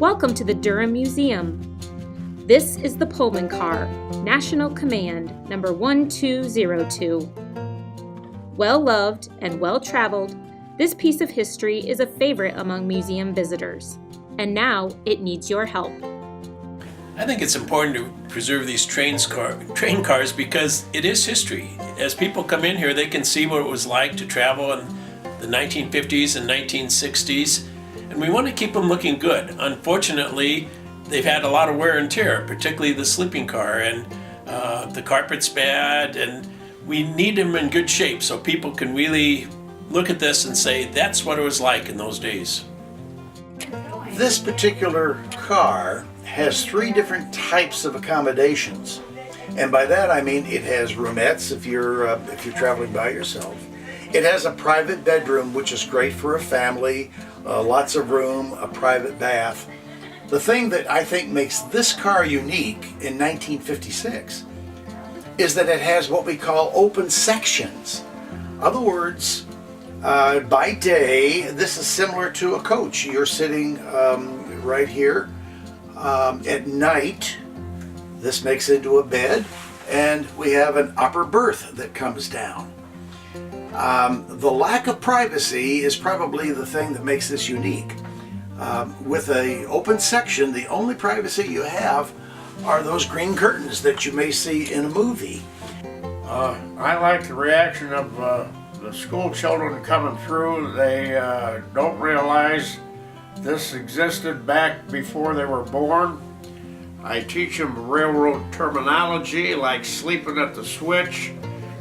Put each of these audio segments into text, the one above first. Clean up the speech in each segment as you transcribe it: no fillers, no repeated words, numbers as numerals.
Welcome to the Durham Museum. This is the Pullman car, National Command number 1202. Well-loved and well-traveled, this piece of history is a favorite among museum visitors. And now it needs your help. I think it's important to preserve these train cars because it is history. As people come in here, they can see what it was like to travel in the 1950s and 1960s, and we want to keep them looking good. Unfortunately, they've had a lot of wear and tear, particularly the sleeping car, and the carpet's bad, and we need them in good shape so people can really look at this and say, that's what it was like in those days. This particular car has 3 different types of accommodations, and by that I mean it has roomettes if you're traveling by yourself. It has a private bedroom, which is great for a family, lots of room, a private bath. The thing that I think makes this car unique in 1956 is that it has what we call open sections. In other words, by day, this is similar to a coach. You're sitting right here. At night, this makes into a bed, and we have an upper berth that comes down. The lack of privacy is probably the thing that makes this unique. With an open section, the only privacy you have are those green curtains that you may see in a movie. I like the reaction of the school children coming through. They don't realize this existed back before they were born. I teach them railroad terminology like sleeping at the switch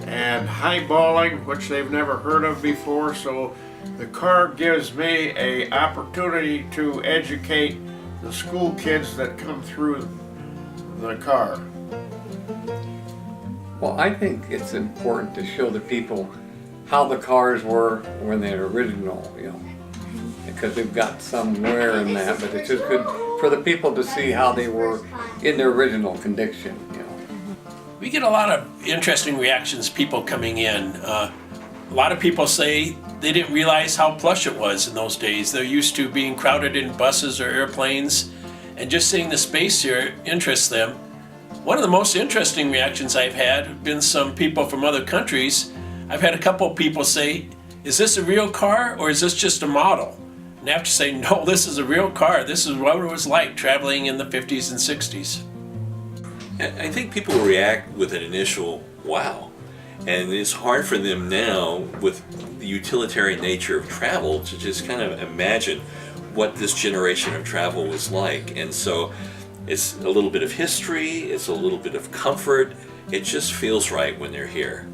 and highballing, which they've never heard of before, so the car gives me an opportunity to educate the school kids that come through the car. Well, I think it's important to show the people how the cars were when they were original, because we've got some wear in that, but it's just good for the people to see how they were in their original condition. We get a lot of interesting reactions, people coming in. A lot of people say they didn't realize how plush it was in those days. They're used to being crowded in buses or airplanes, and just seeing the space here interests them. One of the most interesting reactions I've had have been some people from other countries. I've had a couple of people say, is this a real car or is this just a model? And I have to say, no, this is a real car. This is what it was like traveling in the 50s and 60s. I think people react with an initial wow, and it's hard for them now with the utilitarian nature of travel to just kind of imagine what this generation of travel was like. And so it's a little bit of history, it's a little bit of comfort. It just feels right when they're here.